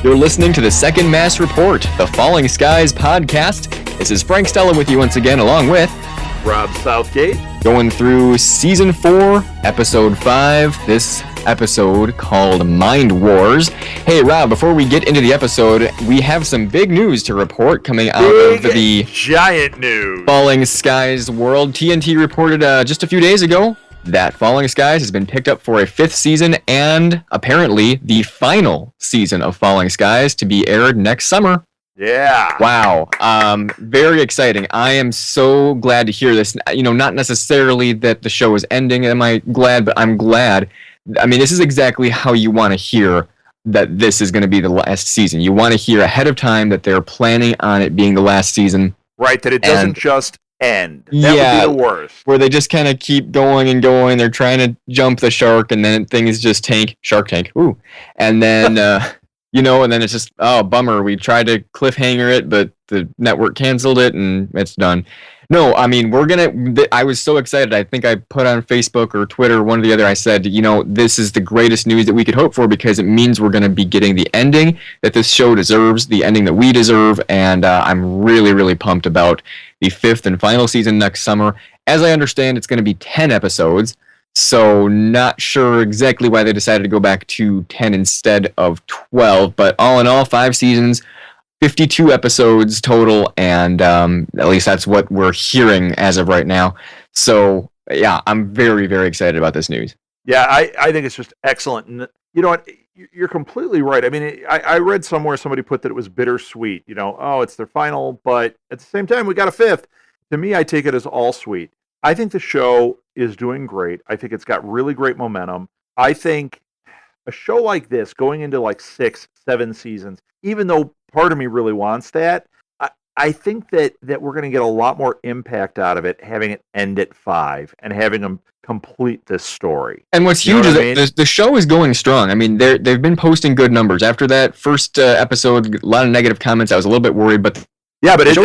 You're listening to the Second Mass Report, the Falling Skies podcast. This is Frank Stella with you once again, along with Rob Southgate. Going through Season 4, Episode 5, this episode called Mind Wars. Hey, Rob, before we get into the episode, we have some big news to report coming out of the giant news Falling Skies world. TNT reported just a few days ago that Falling Skies has been picked up for a 5th season and apparently the final season of Falling Skies to be aired next summer. Yeah. Wow. Very exciting. I am so glad to hear this. You know, not necessarily that the show is ending. Am I glad? But I'm glad. I mean, this is exactly how you want to hear that this is going to be the last season. You want to hear ahead of time that they're planning on it being the last season. Right, that it doesn't just end. That would be the worst. Where they just kind of keep going and going. They're trying to jump the shark, and then things just Shark Tank. Ooh. And then, and then it's just, oh, bummer. We tried to cliffhanger it, but the network canceled it, and it's done. No, I mean, I was so excited. I think I put on Facebook or Twitter, one or the other, I said, this is the greatest news that we could hope for because it means we're going to be getting the ending that this show deserves, the ending that we deserve, and I'm really, really pumped about the 5th and final season next summer. As I understand, it's going to be 10 episodes, so not sure exactly why they decided to go back to 10 instead of 12, but all in all, 5 seasons, 52 episodes total, and at least that's what we're hearing as of right now. So, yeah, I'm very, very excited about this news. Yeah, I think it's just excellent. And you know what? You're completely right. I mean, I read somewhere somebody put that it was bittersweet. It's their final, but at the same time, we got a 5th. To me, I take it as all sweet. I think the show is doing great. I think it's got really great momentum. I think a show like this, going into like 6, 7 seasons, even though part of me really wants that, I think that we're going to get a lot more impact out of it, having it end at 5 and having them complete this story. And what's huge is the show is going strong. I mean, they've been posting good numbers. After that first episode, a lot of negative comments. I was a little bit worried, but it's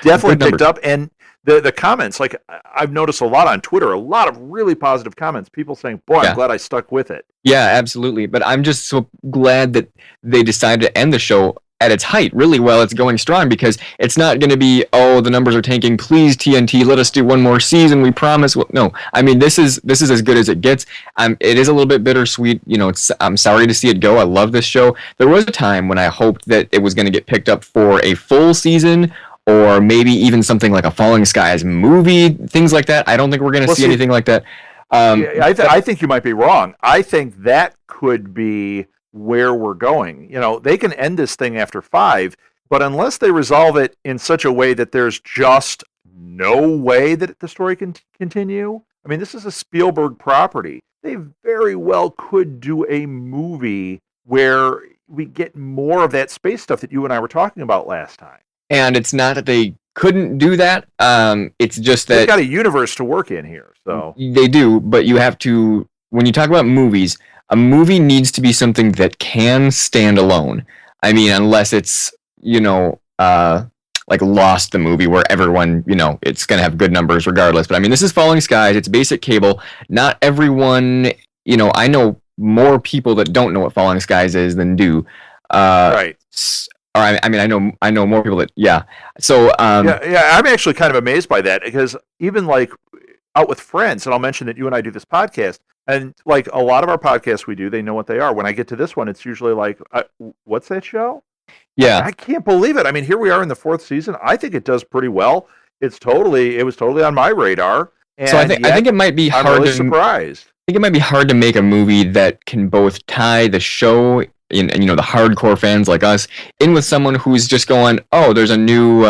definitely picked up. And the comments, like I've noticed a lot on Twitter, a lot of really positive comments. People saying, "Boy, I'm glad I stuck with it." Yeah, absolutely. But I'm just so glad that they decided to end the show at its height really well. It's going strong because it's not going to be, oh, the numbers are tanking. Please, TNT, let us do one more season. We promise. Well, no, I mean, this is as good as it gets. It is a little bit bittersweet. I'm sorry to see it go. I love this show. There was a time when I hoped that it was going to get picked up for a full season or maybe even something like a Falling Skies movie, things like that. I don't think we're going to see anything like that. I think you might be wrong. I think that could be where we're going. They can end this thing after 5, but unless they resolve it in such a way that there's just no way that the story can continue. I mean, this is a Spielberg property. They very well could do a movie where we get more of that space stuff that you and I were talking about last time. And it's not that they couldn't do that. It's just that they've got a universe to work in here. So they do, but you have to, when you talk about movies, a movie needs to be something that can stand alone. I mean, unless it's, like Lost, the movie where everyone, it's going to have good numbers regardless. But I mean, this is Falling Skies. It's basic cable. Not everyone, I know more people that don't know what Falling Skies is than do. Right. Or I know more people that, yeah. So I'm actually kind of amazed by that because even like out with friends, and I'll mention that you and I do this podcast, and like a lot of our podcasts we do, they know what they are. When I get to this one, it's usually like, what's that show? Yeah, I can't believe it. I mean, here we are in the 4th season. I think it does pretty well. It was totally on my radar. And so I think it might be hard. I'm really surprised. I think it might be hard to make a movie that can both tie the show and the hardcore fans like us in with someone who's just going, oh, there's a new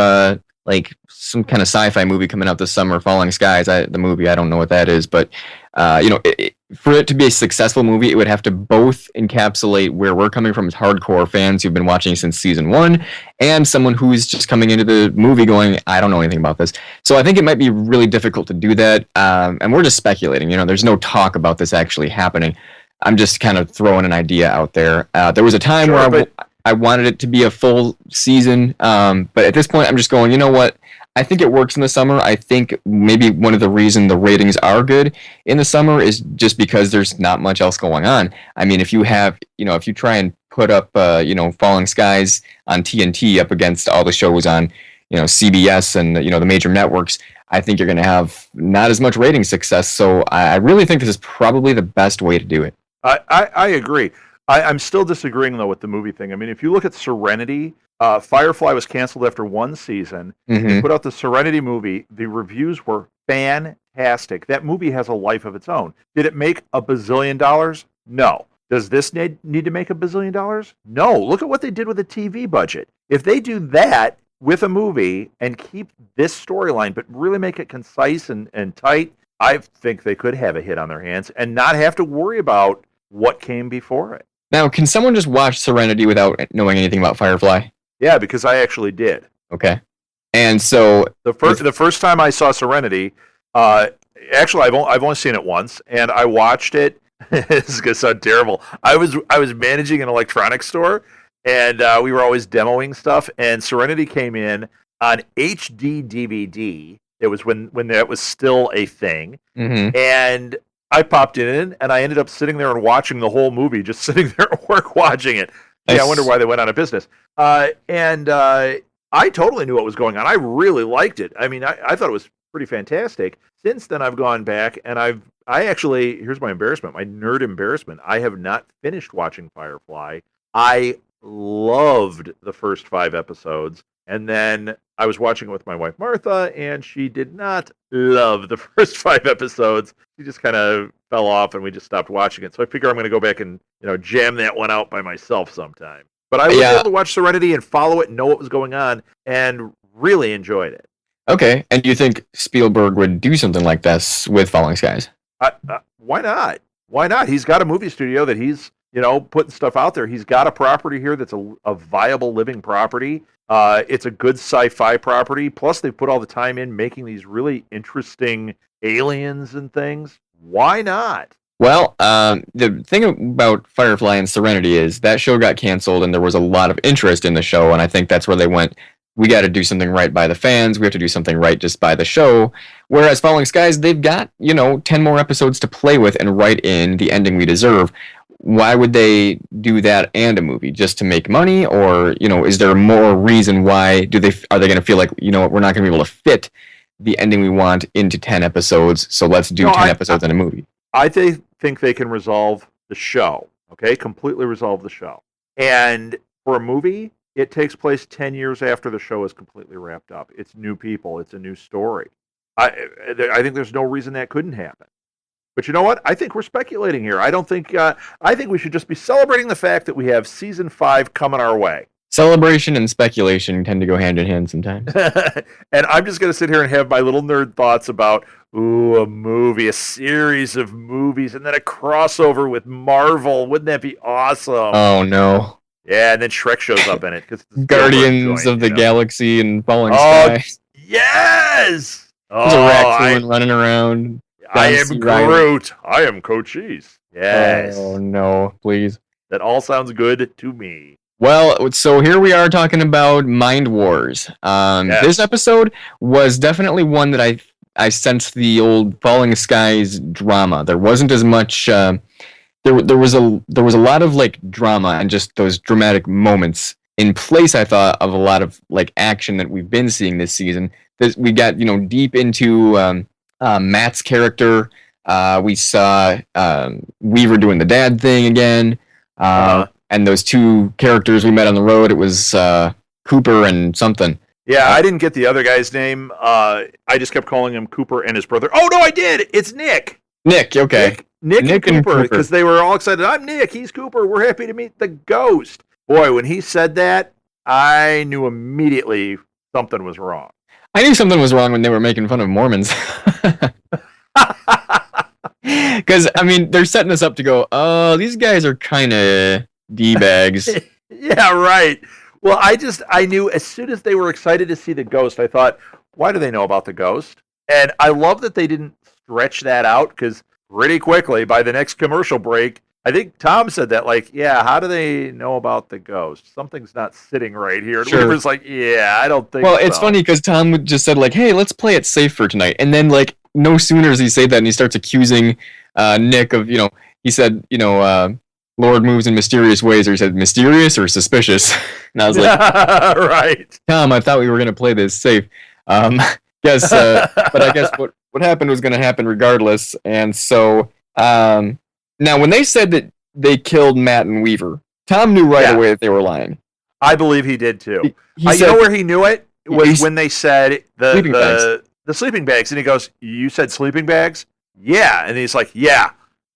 like some kind of sci-fi movie coming out this summer, Falling Skies. The movie, I don't know what that is, but for it to be a successful movie, it would have to both encapsulate where we're coming from as hardcore fans who've been watching since season 1 and someone who's just coming into the movie going, I don't know anything about this. So I think it might be really difficult to do that. And we're just speculating, there's no talk about this actually happening. I'm just kind of throwing an idea out there. There was a time I wanted it to be a full season. But at this point, I'm just going, you know what? I think it works in the summer. I think maybe one of the reason the ratings are good in the summer is just because there's not much else going on. I mean, if you have, if you try and put up, Falling Skies on TNT up against all the shows on, CBS and, the major networks, I think you're going to have not as much rating success. So I really think this is probably the best way to do it. I agree. I'm still disagreeing, though, with the movie thing. I mean, if you look at Serenity, Firefly was canceled after one season. Mm-hmm. They put out the Serenity movie. The reviews were fantastic. That movie has a life of its own. Did it make $1 bazillion? No. Does this need to make $1 bazillion? No. Look at what they did with the TV budget. If they do that with a movie and keep this storyline, but really make it concise and tight, I think they could have a hit on their hands and not have to worry about what came before it. Now, can someone just watch Serenity without knowing anything about Firefly? Yeah, because I actually did. Okay. And so the first time I saw Serenity, actually I've only seen it once, and I watched it. This is gonna sound terrible. I was managing an electronics store, and we were always demoing stuff. And Serenity came in on HD DVD. It was when that was still a thing, mm-hmm. and I popped in, and I ended up sitting there and watching the whole movie, just sitting there at work watching it. Yeah, I wonder why they went out of business. And I totally knew what was going on. I really liked it. I mean, I thought it was pretty fantastic. Since then, I've gone back, and I actually, here's my embarrassment, my nerd embarrassment. I have not finished watching Firefly. I loved the first 5 episodes. And then I was watching it with my wife, Martha, and she did not love the first 5 episodes. She just kind of fell off, and we just stopped watching it. So I figure I'm going to go back and jam that one out by myself sometime. But I was able to watch Serenity and follow it and know what was going on, and really enjoyed it. Okay, and do you think Spielberg would do something like this with Falling Skies? Why not? Why not? He's got a movie studio that he's putting stuff out there. He's got a property here that's a viable living property. It's a good sci-fi property. Plus, they've put all the time in making these really interesting aliens and things. Why not? Well, the thing about Firefly and Serenity is that show got canceled, and there was a lot of interest in the show, and I think that's where they went, we got to do something right by the fans, we have to do something right just by the show, whereas Falling Skies, they've got, 10 more episodes to play with and write in the ending we deserve. Why would they do that and a movie? Just to make money? Or, is there more reason why are they going to feel like, we're not going to be able to fit the ending we want into 10 episodes, so let's do 10 episodes in a movie? I think they can resolve the show, okay? Completely resolve the show. And for a movie, it takes place 10 years after the show is completely wrapped up. It's new people. It's a new story. I think there's no reason that couldn't happen. But you know what? I think we're speculating here. I think we should just be celebrating the fact that we have season 5 coming our way. Celebration and speculation tend to go hand in hand sometimes. And I'm just going to sit here and have my little nerd thoughts about, a movie, a series of movies, and then a crossover with Marvel. Wouldn't that be awesome? Oh, no. Yeah, and then Shrek shows up in it. Guardians of the Galaxy and Falling Skies. Yes! There's a raccoon running around. I am Groot. I am Cochise. Yes. Oh, no, please. That all sounds good to me. Well, so here we are talking about Mind Wars. Yes. This episode was definitely one that I sensed the old Falling Skies drama. There wasn't as much. There was a lot of like drama and just those dramatic moments in place. I thought of a lot of like action that we've been seeing this season. We got deep into Matt's character. We saw Weaver doing the dad thing again. And those 2 characters we met on the road, it was Cooper and something. Yeah, I didn't get the other guy's name. I just kept calling him Cooper and his brother. Oh, no, I did. It's Nick. Nick, okay. Nick and Cooper, because they were all excited. I'm Nick, he's Cooper. We're happy to meet the ghost. Boy, when he said that, I knew immediately something was wrong. I knew something was wrong when they were making fun of Mormons. Because, I mean, they're setting us up to go, oh, these guys are kind of D-bags. Yeah, right. Well, I knew as soon as they were excited to see the ghost, I thought, why do they know about the ghost? And I love that they didn't stretch that out, because pretty quickly, by the next commercial break, I think Tom said that, like, yeah, how do they know about the ghost? Something's not sitting right here. And Sure. Weaver's like, yeah, I don't think Well, so. it's funny because Tom just said like, "Hey, let's play it safe for tonight," and then like no sooner does he say that, and he starts accusing Nick of he said Lord moves in mysterious ways, or he said mysterious or suspicious, and I was like, right. Tom, I thought we were gonna play this safe. Um, guess, but I guess what happened was gonna happen regardless, and so now when they said that they killed Matt and Weaver, Tom knew right away that they were lying. I believe he did too. He said, you know where he knew it was when they said the sleeping bags, and he goes, "You said sleeping bags?" Yeah, and he's like, "Yeah,"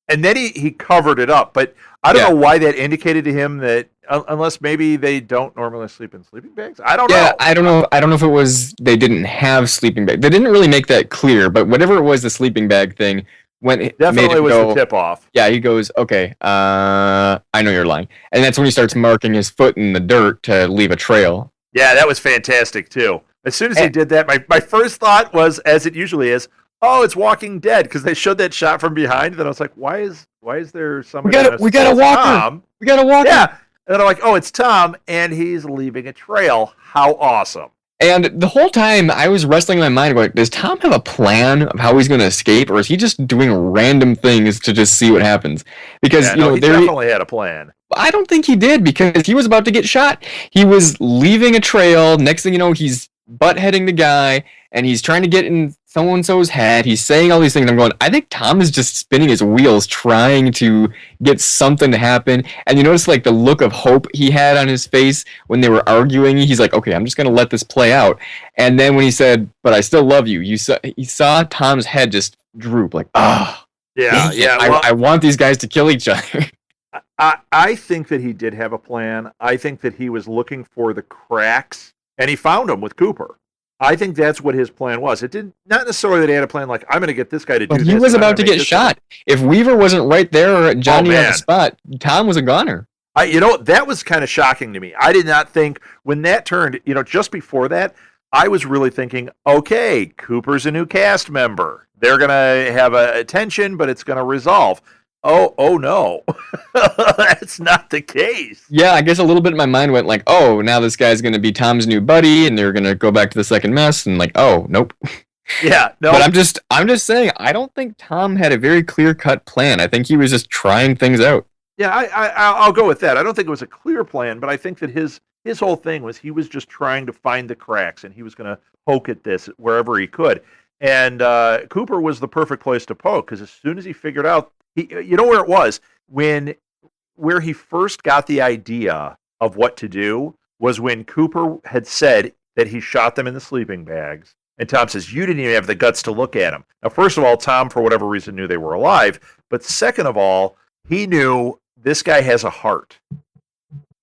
and then he covered it up. But I don't know why that indicated to him that unless maybe they don't normally sleep in sleeping bags. I don't know. Yeah, I don't know. I don't know if it was they didn't have sleeping bag. They didn't really make that clear. But whatever it was, the sleeping bag thing when it definitely was the tip off. Yeah, he goes, okay, I know you're lying, and that's when he starts marking his foot in the dirt to leave a trail. Yeah, that was fantastic too. As soon as he did that, my first thought was, as it usually is, oh, it's Walking Dead, because they showed that shot from behind. Then I was like, why is there somebody? We got a walker. Tom? We got a walker. Yeah, and then I'm like, oh, it's Tom, and he's leaving a trail. How awesome! And the whole time I was wrestling in my mind, going, does Tom have a plan of how he's going to escape, or is he just doing random things to just see what happens? Because he definitely had a plan. I don't think he did, because he was about to get shot. He was leaving a trail. Next thing you know, he's butt-heading the guy, and he's trying to get in so-and-so's head. He's saying all these things. I'm going, I think Tom is just spinning his wheels trying to get something to happen. And you notice like the look of hope he had on his face when they were arguing. He's like, okay, I'm just going to let this play out. And then when he said, but I still love you, he saw Tom's head just droop like, oh, yeah. Well, I want these guys to kill each other. I think that he did have a plan. I think that he was looking for the cracks, and he found them with Cooper. I think that's what his plan was. It didn't not necessarily that he had a plan like, I'm going to get this guy to do this. He was about to get shot. If Weaver wasn't right there or Johnny on the spot, Tom was a goner. That was kind of shocking to me. I did not think when that turned, just before that, I was really thinking, okay, Cooper's a new cast member. They're going to have a tension, but it's going to resolve. Oh no, that's not the case. Yeah, I guess a little bit in my mind went like, oh, now this guy's going to be Tom's new buddy, and they're going to go back to the second mess, and like, oh, nope. Yeah, no. But I'm just saying, I don't think Tom had a very clear-cut plan. I think he was just trying things out. Yeah, I'll go with that. I don't think it was a clear plan, but I think that his whole thing was he was just trying to find the cracks, and he was going to poke at this wherever he could. And Cooper was the perfect place to poke, because as soon as he figured out, you know where it was where he first got the idea of what to do was when Cooper had said that he shot them in the sleeping bags, and Tom says, you didn't even have the guts to look at them. Now, first of all, Tom, for whatever reason, knew they were alive, but second of all, he knew this guy has a heart.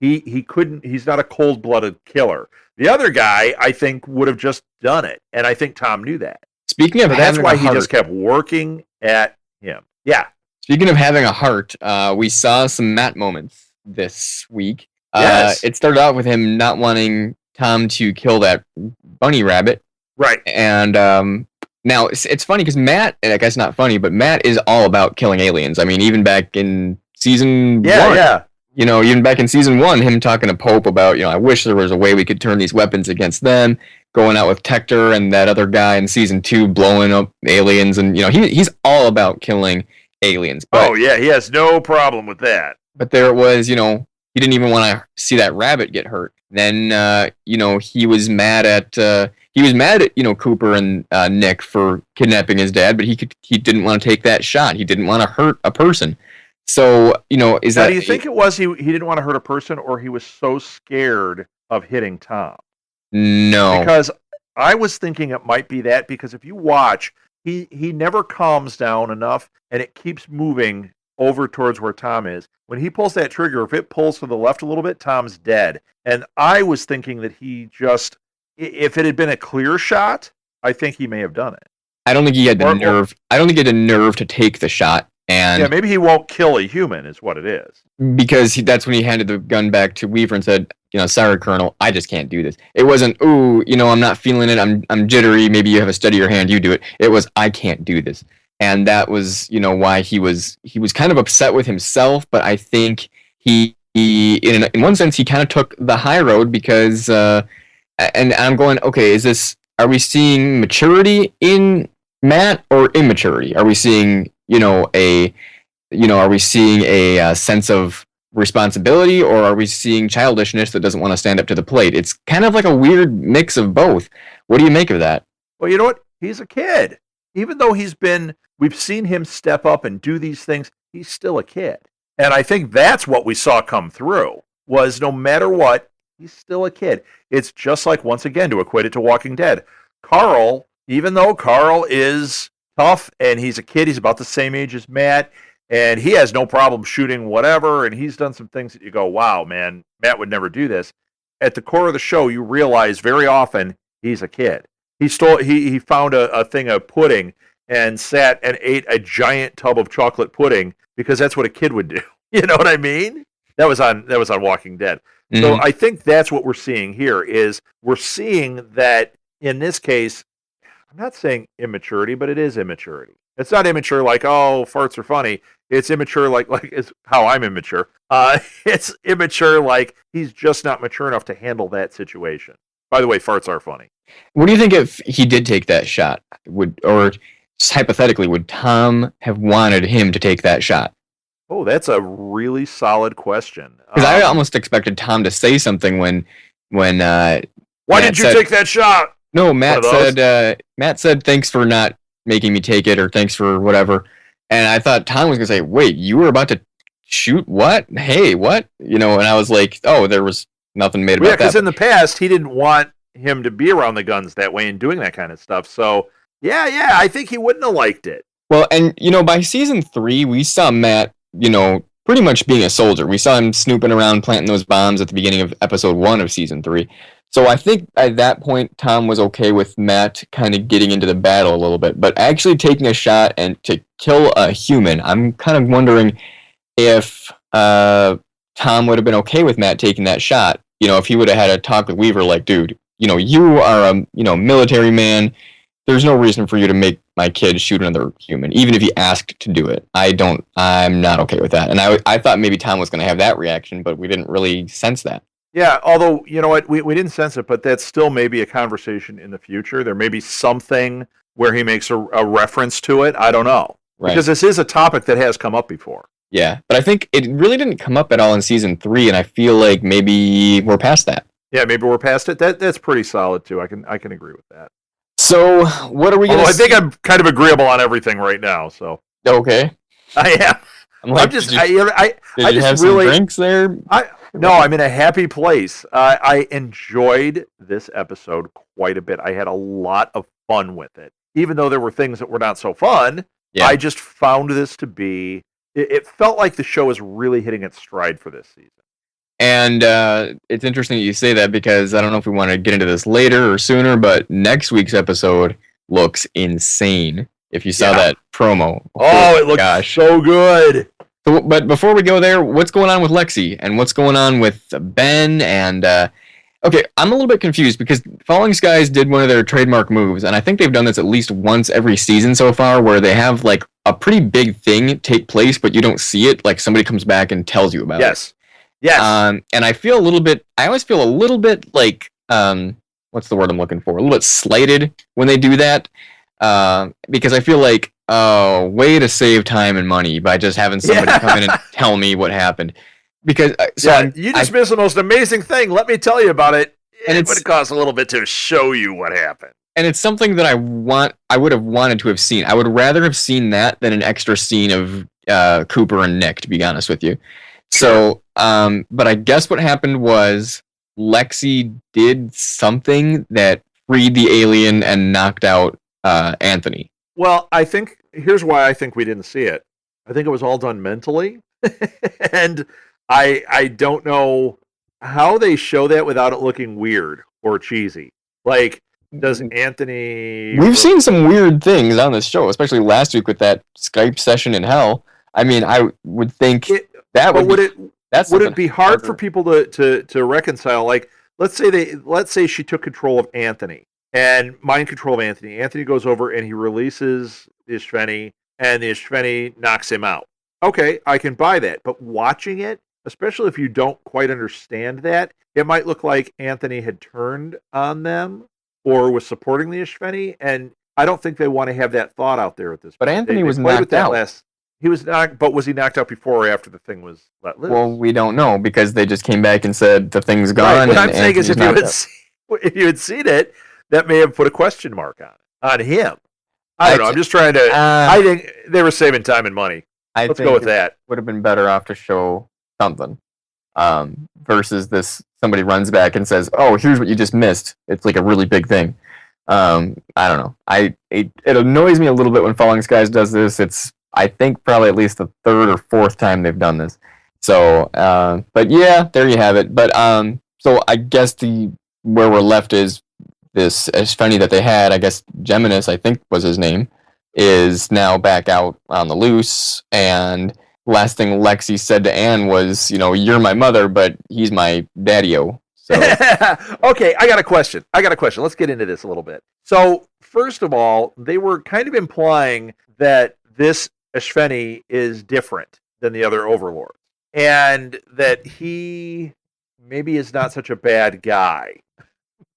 He's not a cold-blooded killer. The other guy, I think, would have just done it, and I think Tom knew that. Speaking of, that's why he just kept working at him. Yeah. Speaking of having a heart, we saw some Matt moments this week. Yes. It started out with him not wanting Tom to kill that bunny rabbit. Right. And now it's funny because Matt, and I guess not funny, but Matt is all about killing aliens. I mean, even back in season 1. Yeah. Even back in season 1, him talking to Pope about, I wish there was a way we could turn these weapons against them. Going out with Tector and that other guy in season 2 blowing up aliens. And, he's all about killing aliens. But, he has no problem with that. But there it was, he didn't even want to see that rabbit get hurt. Then, he was mad at Cooper and Nick for kidnapping his dad, but he didn't want to take that shot. He didn't want to hurt a person. So, is that... Do you think it was he didn't want to hurt a person, or he was so scared of hitting Tom? No. Because I was thinking it might be that, because if you watch, he never calms down enough, and it keeps moving over towards where Tom is. When he pulls that trigger, if it pulls to the left a little bit, Tom's dead. And I was thinking that he just, if it had been a clear shot, I think he may have done it. I don't think he had the nerve. I don't think he had the nerve to take the shot. And yeah, maybe he won't kill a human, is what it is. Because that's when he handed the gun back to Weaver and said, sorry, Colonel, I just can't do this. It wasn't, I'm not feeling it. I'm jittery. Maybe you have a steadier hand. You do it. It was, I can't do this. and that was why he was kind of upset with himself. But I think he in one sense he kind of took the high road because and I'm going, okay, are we seeing maturity in Matt or immaturity? Are we seeing are we seeing a sense of responsibility, or are we seeing childishness that doesn't want to stand up to the plate? It's kind of like a weird mix of both. What do you make of that? Well, you know what? He's a kid. Even though we've seen him step up and do these things, he's still a kid. And I think that's what we saw come through was no matter what, he's still a kid. It's just like, once again, to equate it to Walking Dead. Carl, even though Carl is tough and he's a kid, he's about the same age as Matt, and he has no problem shooting whatever, and he's done some things that you go, wow, man, Matt would never do this. At the core of the show, you realize very often he's a kid. He found a thing of pudding and sat and ate a giant tub of chocolate pudding because that's what a kid would do. You know what I mean? That was on Walking Dead. Mm-hmm. So I think that's what we're seeing here is we're seeing that in this case, I'm not saying immaturity, but it is immaturity. It's not immature like, oh, farts are funny. It's immature like it's how I'm immature. It's immature like he's just not mature enough to handle that situation. By the way, farts are funny. What do you think if he did take that shot? Or just hypothetically, would Tom have wanted him to take that shot? Oh, that's a really solid question. Because I almost expected Tom to say something when why did you take that shot? No, Matt said thanks for not making me take it, or thanks for whatever. And I thought Tom was gonna say, wait, you were about to shoot what? Hey, what? And I was like, oh, there was nothing made about that. Yeah, because in the past he didn't want him to be around the guns that way and doing that kind of stuff. So yeah, I think he wouldn't have liked it. Well, and by season 3, we saw Matt, pretty much being a soldier. We saw him snooping around, planting those bombs at the beginning of episode 1 of season 3. So I think at that point, Tom was okay with Matt kind of getting into the battle a little bit. But actually taking a shot and to kill a human, I'm kind of wondering if Tom would have been okay with Matt taking that shot. If he would have had a talk with Weaver like, dude, you are a military man. There's no reason for you to make my kid shoot another human, even if he asked to do it. I'm not okay with that. And I thought maybe Tom was going to have that reaction, but we didn't really sense that. Yeah, although, you know what, we didn't sense it, but that's still maybe a conversation in the future. There may be something where he makes a reference to it. I don't know. Right. Because this is a topic that has come up before. Yeah, but I think it really didn't come up at all in season 3, and I feel like maybe we're past that. Yeah, maybe we're past it. That's pretty solid, too. I can agree with that. So, what are we going to I think I'm kind of agreeable on everything right now, so. Okay. I am. I'm just have some drinks there? No, I'm in a happy place. I enjoyed this episode quite a bit. I had a lot of fun with it. Even though there were things that were not so fun, yeah. I just found this to be... It felt like the show is really hitting its stride for this season. And it's interesting that you say that because I don't know if we want to get into this later or sooner, but next week's episode looks insane. If you saw that promo. Oh, it looks so good. So, but before we go there, what's going on with Lexi and what's going on with Ben? And okay, I'm a little bit confused because Falling Skies did one of their trademark moves, and I think they've done this at least once every season so far, where they have like a pretty big thing take place, but you don't see it. Like somebody comes back and tells you about it. Yes. And I feel a little bit. I always feel a little bit like what's the word I'm looking for? A little bit slighted when they do that, because I feel like way to save time and money by just having somebody come in and tell me what happened. Because you just missed the most amazing thing. Let me tell you about it. And it would cost a little bit to show you what happened. And it's something that I would have wanted to have seen. I would rather have seen that than an extra scene of Cooper and Nick, to be honest with you. So, but I guess what happened was Lexi did something that freed the alien and knocked out Anthony. Well, here's why I think we didn't see it. I think it was all done mentally. And I don't know how they show that without it looking weird or cheesy. Like, does Anthony... We've seen some weird things on this show, especially last week with that Skype session in hell. I mean, I would think would it be hard for people to reconcile? Like, let's say she took control of Anthony and mind control of Anthony. Anthony goes over and he releases Ishveni and the Ishveni knocks him out. Okay, I can buy that. But watching it, especially if you don't quite understand that, it might look like Anthony had turned on them or was supporting the Ishveni, and I don't think they want to have that thought out there at this But point. Anthony They was played with knocked that out. last. He was knocked, but was he knocked out before or after the thing was let loose? Well, we don't know because they just came back and said the thing's Right. gone. What and I'm saying is, Anthony's knocked out. if you had seen it, that may have put a question mark on him. I don't know. I'm just trying to. I think they were saving time and money. Let's go with that. Would have been better off to show something, versus this somebody runs back and says, "Oh, here's what you just missed." It's like a really big thing. I don't know. It annoys me a little bit when Falling Skies does this. It's, I think, probably at least the third or fourth time they've done this. So, but yeah, there you have it. But so I guess where we're left is this Ishveni that they had. I guess Geminis, I think was his name, is now back out on the loose. And last thing Lexi said to Anne was, "You're my mother, but he's my daddy-o." So. Okay, I got a question. Let's get into this a little bit. So, first of all, they were kind of implying that this Ishveni is different than the other overlords, and that he maybe is not such a bad guy.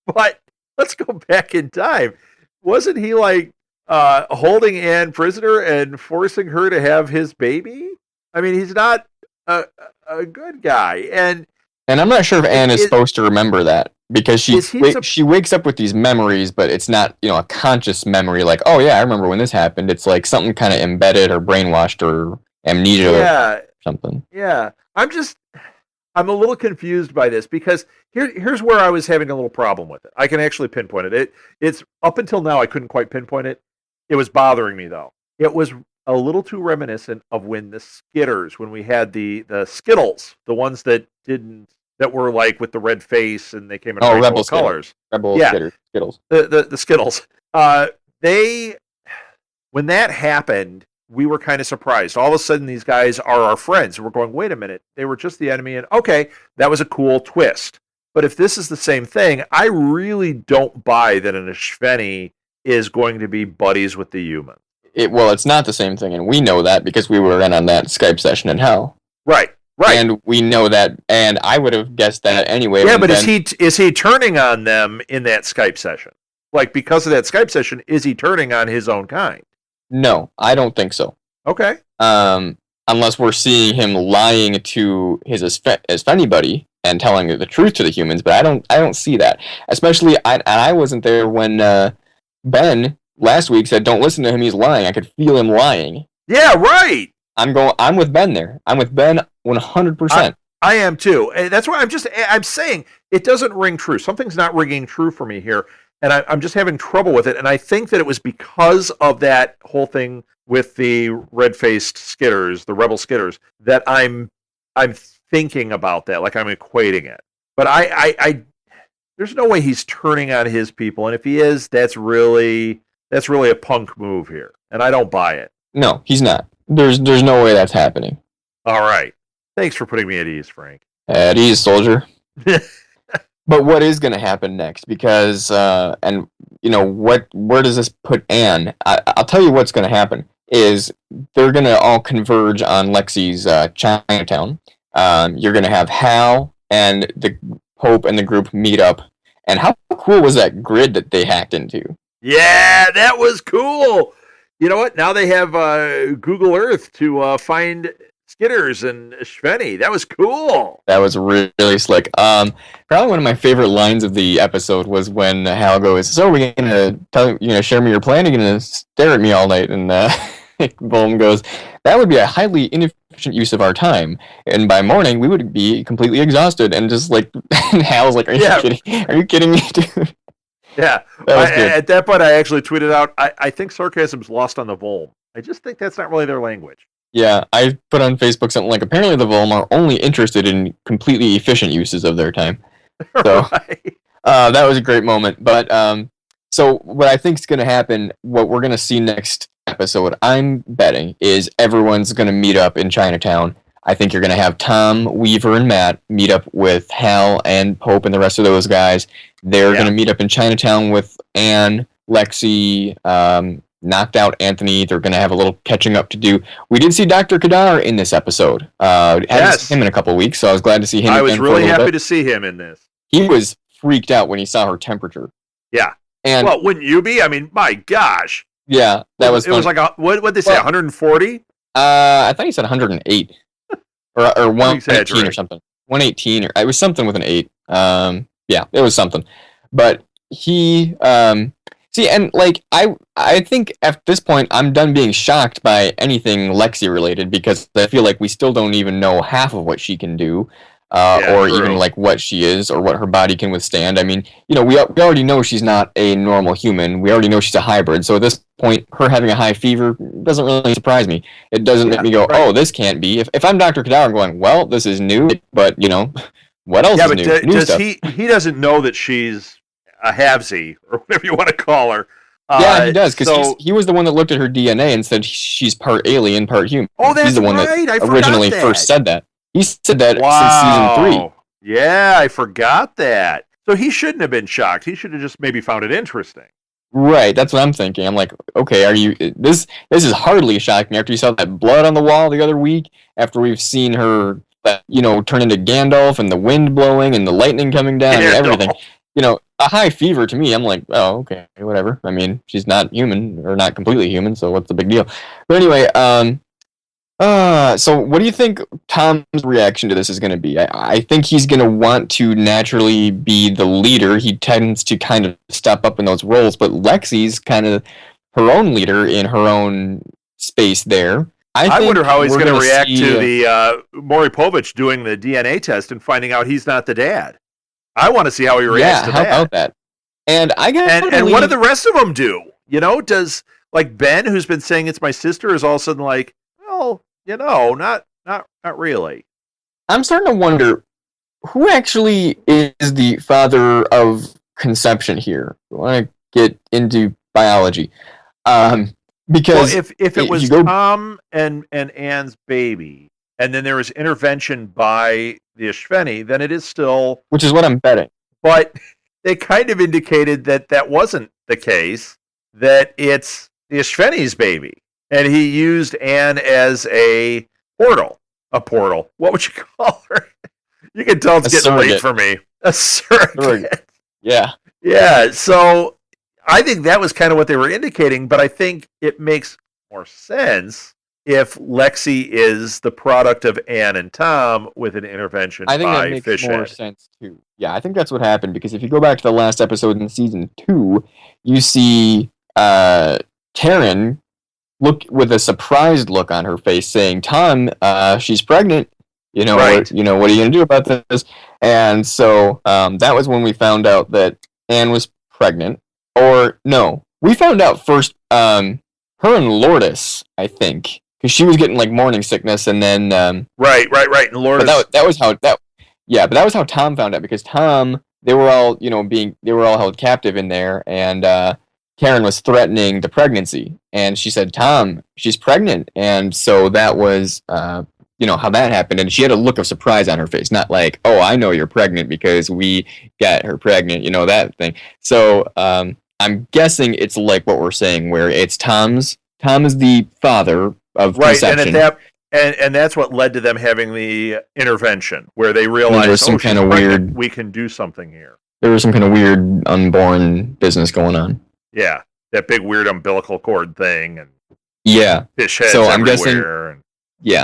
But let's go back in time. Wasn't he like holding Anne prisoner and forcing her to have his baby? I mean, he's not a good guy, and I'm not sure if Anne is supposed to remember that, because she wakes up with these memories, but it's not, a conscious memory like, oh yeah, I remember when this happened. It's like something kind of embedded or brainwashed or amnesia or something. Yeah. I'm a little confused by this, because here's where I was having a little problem with it. I can actually pinpoint it. It's up until now I couldn't quite pinpoint it. It was bothering me though. It was a little too reminiscent of when when we had the Skittles, the ones that were like with the red face and they came in rainbow colors. Skittles. The Skittles. When that happened, we were kind of surprised. All of a sudden, these guys are our friends. And we're going, wait a minute, they were just the enemy. And okay, that was a cool twist. But if this is the same thing, I really don't buy that an Ishveni is going to be buddies with the human. It's not the same thing, and we know that because we were in on that Skype session in hell. Right. And we know that, and I would have guessed that anyway. Yeah, but is he turning on them in that Skype session? Like, because of that Skype session, is he turning on his own kind? No, I don't think so. Okay. Unless we're seeing him lying to his Ishveni buddy and telling the truth to the humans, but I don't see that. Especially, I wasn't there when Ben last week said, "Don't listen to him, he's lying." I could feel him lying. Yeah, right. I'm with Ben there. I'm with Ben 100%. I am too. That's why I'm saying it doesn't ring true. Something's not ringing true for me here, and I'm just having trouble with it. And I think that it was because of that whole thing with the red-faced skitters, the rebel skitters, that I'm thinking about that, like I'm equating it. But I there's no way he's turning on his people, and if he is, that's really a punk move here, and I don't buy it. No, he's not. There's no way that's happening. All right. Thanks for putting me at ease, Frank. At ease, soldier. But what is going to happen next? Because, where does this put Anne? I'll tell you what's going to happen is they're going to all converge on Lexi's Chinatown. You're going to have Hal and the Pope and the group meet up. And how cool was that grid that they hacked into? Yeah, that was cool. You know what? Now they have Google Earth to find Skitters and Ishveni. That was cool. That was really slick. Probably one of my favorite lines of the episode was when Hal goes, "So we're gonna share me your plan? You're gonna stare at me all night?" And Bohm goes, "That would be a highly inefficient use of our time. And by morning, we would be completely exhausted." And just like, and Hal's like, "Are you kidding? Are you kidding me, dude?" Yeah. At that point, I actually tweeted out, I think sarcasm's lost on the Volm. I just think that's not really their language. Yeah, I put on Facebook something like, apparently the Volm are only interested in completely efficient uses of their time. So right. That was a great moment. But so what I think is going to happen, what we're going to see next episode, I'm betting, is everyone's going to meet up in Chinatown. I think you're going to have Tom, Weaver, and Matt meet up with Hal and Pope and the rest of those guys. They're going to meet up in Chinatown with Anne, Lexi, knocked out Anthony. They're going to have a little catching up to do. We did see Dr. Kadar in this episode. Haven't seen him in a couple of weeks, so I was glad to see him. I was really happy to see him in this. He was freaked out when he saw her temperature. Yeah. And well, wouldn't you be? I mean, my gosh. Yeah, that was. It was like what'd they say? 140? I thought he said 108 or 118 or something. 118 or it was something with an 8. Yeah, it was something. But he see, and like I think at this point I'm done being shocked by anything Lexi related, because I feel like we still don't even know half of what she can do. Or even like what she is or what her body can withstand. I mean, we already know she's not a normal human. We already know she's a hybrid. So at this point, her having a high fever doesn't really surprise me. It doesn't make me go, oh, this can't be. If I'm Dr. Kadar, I'm going, well, this is new, but what else is new? Yeah, but does he doesn't know that she's a halvesy or whatever you want to call her. Yeah, he does, because he was the one that looked at her DNA and said she's part alien, part human. Oh, that's He's the one right. that originally first said that. He said that since season 3. Yeah, I forgot that. So he shouldn't have been shocked. He should have just maybe found it interesting. Right, that's what I'm thinking. I'm like, okay, are you? This is hardly shocking after you saw that blood on the wall the other week. After we've seen her, turn into Gandalf and the wind blowing and the lightning coming down and everything. A high fever to me, I'm like, oh, okay, whatever. I mean, she's not human or not completely human, so what's the big deal? But anyway, so what do you think Tom's reaction to this is going to be? I think he's going to want to naturally be the leader. He tends to kind of step up in those roles, but Lexi's kind of her own leader in her own space there. I wonder how he's going to react to the Maury Povich doing the DNA test and finding out he's not the dad. I want to see how he reacts to that. How about that? And and what do the rest of them do? Does like Ben, who's been saying it's my sister, is all of a sudden like, well, not really. I'm starting to wonder who actually is the father of conception here. I want to get into biology, because if it was Tom and Anne's baby, and then there was intervention by the s4e5, then it is still, which is what I'm betting. But they kind of indicated that wasn't the case. That it's the s4e5's baby. And he used Anne as a portal. A portal. What would you call her? You can tell it's getting late for me. A surrogate. Yeah. Yeah. So I think that was kind of what they were indicating, but I think it makes more sense if Lexi is the product of Anne and Tom with an intervention by s4e5. I think that makes more sense too. Yeah, I think that's what happened, because if you go back to the last episode in season 2, you see Karen look with a surprised look on her face, saying, "Tom, she's pregnant. Right. What are you gonna do about this?" And so that was when we found out that Anne was pregnant. Or no, we found out first. Her and Lourdes, I think, because she was getting like morning sickness, and then right. And Lourdes. But that was how that. Yeah, but that was how Tom found out, because Tom, they were all held captive in there, and Karen was threatening the pregnancy, and she said, "Tom, she's pregnant," and so that was, how that happened, and she had a look of surprise on her face, not like, "Oh, I know you're pregnant because we got her pregnant," that thing. So I'm guessing it's like what we're saying, where it's Tom is the father of conception. And that's what led to them having the intervention, where they realized, there was some kind of weird, we can do something here. There was some kind of weird unborn business going on. Yeah, that big weird umbilical cord thing, and fish heads I'm everywhere.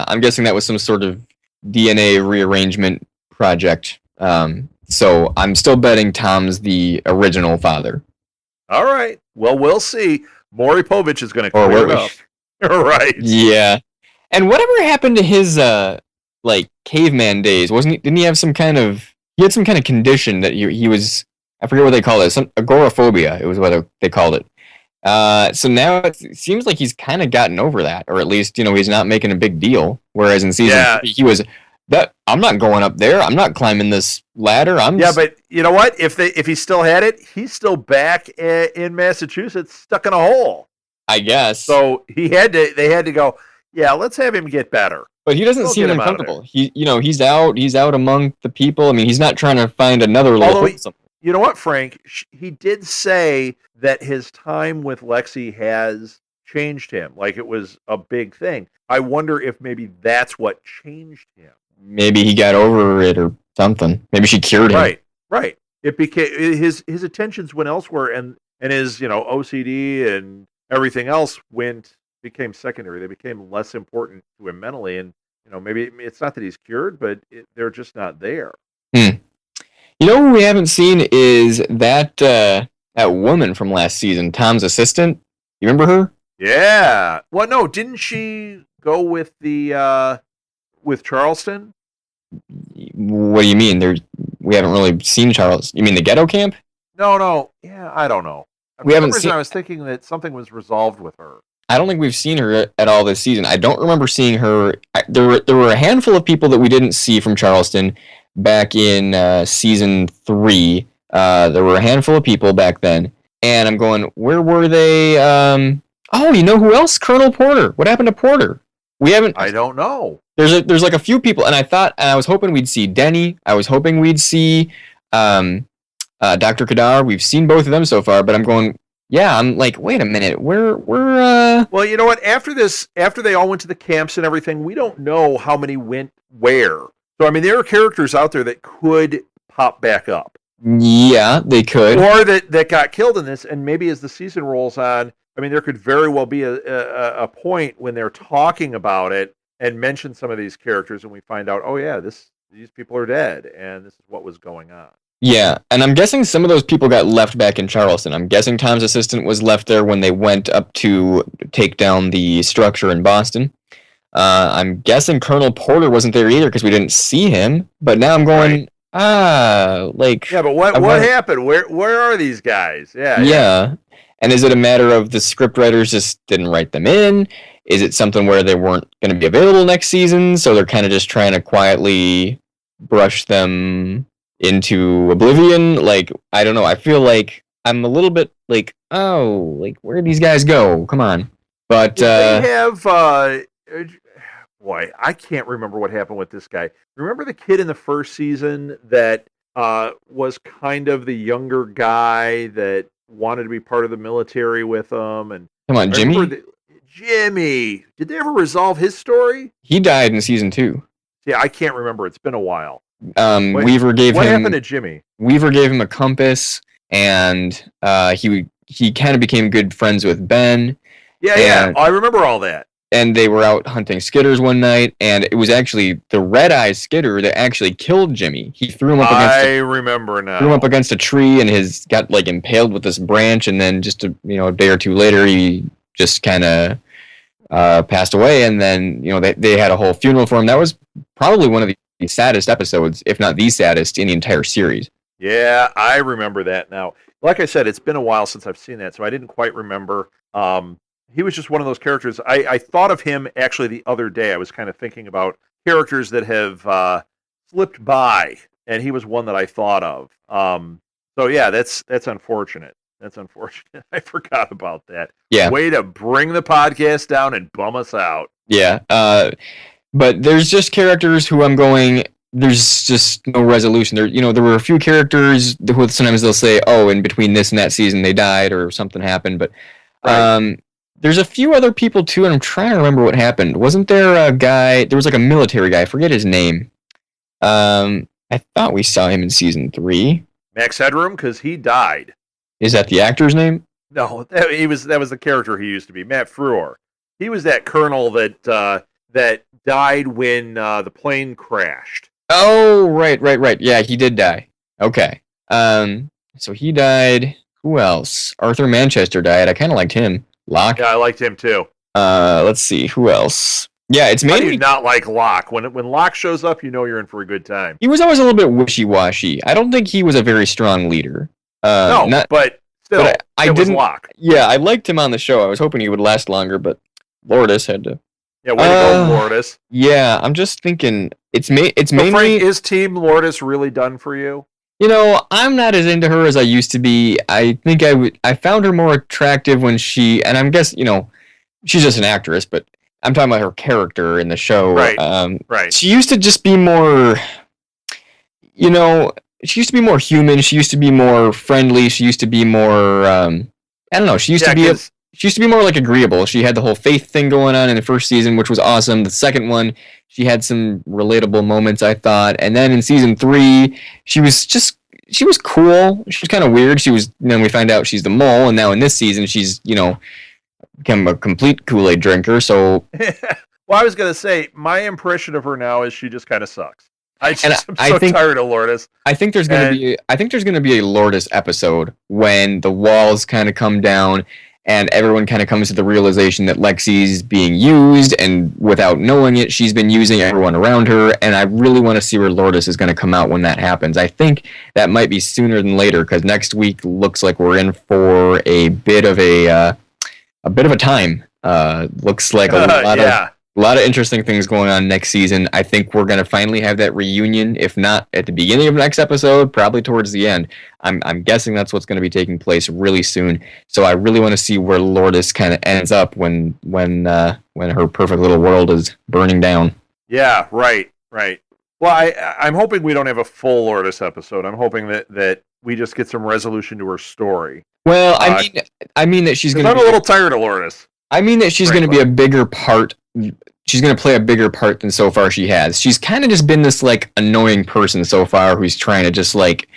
I'm guessing that was some sort of DNA rearrangement project. So I'm still betting Tom's the original father. All right. Well, we'll see. Maury Povich is going to clear it up. Right. Yeah. And whatever happened to his caveman days? Didn't he have some kind of condition that he was, I forget what they call it, some agoraphobia, it was what they called it. So now it seems like he's kind of gotten over that, or at least, he's not making a big deal. Whereas in season 3, he was, I'm not going up there. I'm not climbing this ladder. But you know what? If he still had it, he's still back in Massachusetts, stuck in a hole. I guess. So they had to go, yeah, let's have him get better. But he doesn't seem uncomfortable. He's out among the people. I mean, he's not trying to find another little. You know what, Frank? He did say that his time with Lexi has changed him. Like it was a big thing. I wonder if maybe that's what changed him. Maybe he got over it or something. Maybe she cured him. Right, right. It became his attentions went elsewhere, and his OCD and everything else became secondary. They became less important to him mentally, and maybe it's not that he's cured, but they're just not there. Hmm. You know who we haven't seen is that woman from last season, Tom's assistant. You remember her? Yeah. Well, no, didn't she go with the with Charleston? What do you mean? We haven't really seen Charles. You mean the ghetto camp? No. Yeah, I don't know. We haven't seen. I was thinking that something was resolved with her. I don't think we've seen her at all this season. I don't remember seeing her. There were a handful of people that we didn't see from Charleston back in season 3. There were a handful of people back then, and I'm going, where were they? Oh, you know who else? Colonel Porter. What happened to Porter? We haven't. I don't know. There's like a few people, and I was hoping we'd see Denny. I was hoping we'd see Dr. Kadar. We've seen both of them so far, but I'm going. Yeah, I'm like, wait a minute. We're Well, you know what? After they all went to the camps and everything, we don't know how many went where. So I mean, there are characters out there that could pop back up. Yeah, they could. Or that got killed in this, and maybe as the season rolls on, I mean, there could very well be a point when they're talking about it and mention some of these characters, and we find out, oh yeah, these people are dead, and this is what was going on. Yeah, and I'm guessing some of those people got left back in Charleston. I'm guessing Tom's assistant was left there when they went up to take down the structure in Boston. I'm guessing Colonel Porter wasn't there either because we didn't see him. But now I'm going, like... Yeah, but what happened? Where are these guys? Yeah. And is it a matter of the scriptwriters just didn't write them in? Is it something where they weren't going to be available next season, so they're kind of just trying to quietly brush them into oblivion? Like, I don't know. I feel like I'm a little bit like, oh, like, where did these guys go? Come on. But they have boy, I can't remember what happened with this guy. Remember the kid in the first season that was kind of the younger guy that wanted to be part of the military with them? And come on, Jimmy. Jimmy. Did they ever resolve his story? He died in season 2. Yeah, I can't remember. It's been a while. Weaver gave what him. What happened to Jimmy? Weaver gave him a compass, and he kind of became good friends with Ben. Yeah. I remember all that. And they were out hunting skitters one night, and it was actually the red-eyed skitter that actually killed Jimmy. He threw him up against. I remember now. Threw him up against a tree, and got like impaled with this branch, and then just a day or two later, he just kind of passed away. And then they had a whole funeral for him. That was probably one of the saddest episodes, if not the saddest, in the entire series. Yeah, I remember that now. Like I said, it's been a while since I've seen that, so I didn't quite remember. He was just one of those characters. I thought of him actually the other day. I was kind of thinking about characters that have slipped by, and he was one that I thought of. So yeah, that's unfortunate. That's unfortunate. I forgot about that. Yeah. Way to bring the podcast down and bum us out. Yeah. But there's just characters who I'm going, there's just no resolution. There were a few characters who sometimes they'll say, oh, in between this and that season they died or something happened. But right. There's a few other people too, and I'm trying to remember what happened. Wasn't there a guy, there was like a military guy, I forget his name. I thought we saw him in season 3. Max Headroom, because he died. Is that the actor's name? No, that was the character he used to be, Matt Frewer. He was that colonel that died when the plane crashed. Oh, right. Yeah, he did die. Okay. So he died. Who else? Arthur Manchester died. I kind of liked him. Locke. Yeah, I liked him too. Let's see. Who else? Yeah, it's mainly. How do you not like Locke? When Locke shows up, you know you're in for a good time. He was always a little bit wishy-washy. I don't think he was a very strong leader. But still, I didn't. Was Locke. Yeah, I liked him on the show. I was hoping he would last longer, but Lourdes had to. Yeah, way to go, Lourdes. Yeah, I'm just thinking it's mainly. Frank, is Team Lourdes really done for you? I'm not as into her as I used to be. I think I found her more attractive when and I'm guessing, she's just an actress, but I'm talking about her character in the show. Right. Right. She used to just be more, she used to be more human. She used to be more friendly. She used to be more, I don't know. She used to be she used to be more like agreeable. She had the whole faith thing going on in the first season, which was awesome. The second one, she had some relatable moments, I thought. And then in season 3, she was cool. She was kind of weird. Then we find out she's the mole, and now in this season, she's, become a complete Kool-Aid drinker. So, well, I was gonna say my impression of her now is she just kind of sucks. I'm so think, tired of Lourdes. I think there's gonna be a Lourdes episode when the walls kind of come down and everyone kind of comes to the realization that Lexi's being used, and without knowing it, she's been using everyone around her. And I really want to see where Lourdes is going to come out when that happens. I think that might be sooner than later, because next week looks like we're in for a bit of a time. Looks like a lot of interesting things going on next season. I think we're going to finally have that reunion, if not at the beginning of next episode, probably towards the end. I'm guessing that's what's going to be taking place really soon. So I really want to see where Lourdes kind of ends up when her perfect little world is burning down. Yeah, right. Well, I'm hoping we don't have a full Lourdes episode. I'm hoping that we just get some resolution to her story. Well, I mean that she's going to I'm a little tired of Lourdes. I mean that she's going to be a bigger part. She's going to play a bigger part than so far she has. She's kind of just been this, like, annoying person so far who's trying to just, like,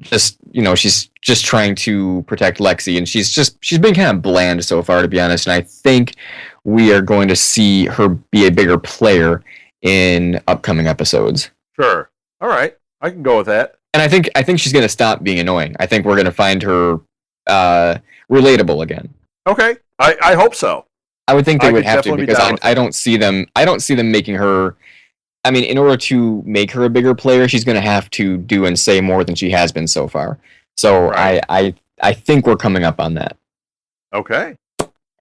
she's just trying to protect Lexi, and she's been kind of bland so far, to be honest, and I think we are going to see her be a bigger player in upcoming episodes. Sure. All right. I can go with that. And I think she's going to stop being annoying. I think we're going to find her relatable again. Okay. I hope so. I would think they would have to, because I don't see them making her. I mean, in order to make her a bigger player, she's going to have to do and say more than she has been so far. So right. I think we're coming up on that. Okay.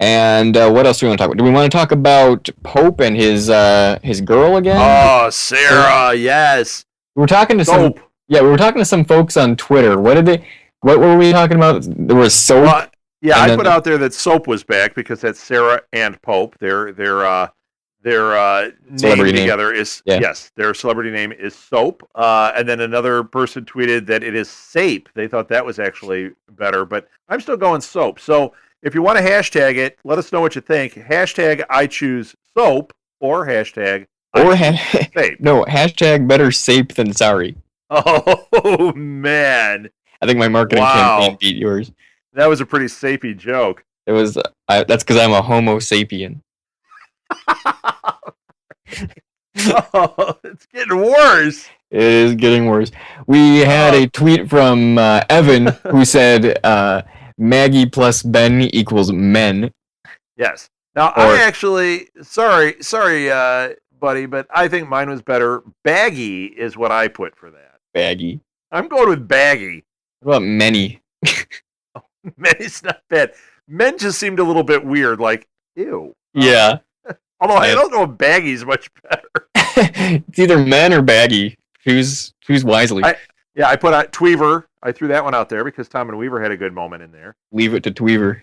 And what else do we want to talk about? Do we want to talk about Pope and his girl again? Oh, Sarah, yes. We were talking to some folks on Twitter. What were we talking about? There was Soap. I put out there that Soap was back because that's Sarah and Pope. Their name together is yes. Their celebrity name is Soap. And then another person tweeted that it is Sape. They thought that was actually better, but I'm still going Soap. So if you want to hashtag it, let us know what you think. Hashtag I choose Soap or hashtag Sape. No, hashtag better Sape than sorry. Oh man! I think my marketing campaign beat yours. That was a pretty sapey joke. It was. That's because I'm a Homo sapien. Oh, it's getting worse. It is getting worse. We had a tweet from Evan who said Maggie plus Ben equals men. Yes. Now I actually sorry, buddy, but I think mine was better. Baggy is what I put for that. Baggy. I'm going with baggy. What about many? Many's not bad. Men just seemed a little bit weird, like, ew. Yeah. Although I don't know if baggy's much better. It's either men or baggy. Choose wisely. I put out Tweever. I threw that one out there because Tom and Weaver had a good moment in there. Leave it to Tweever.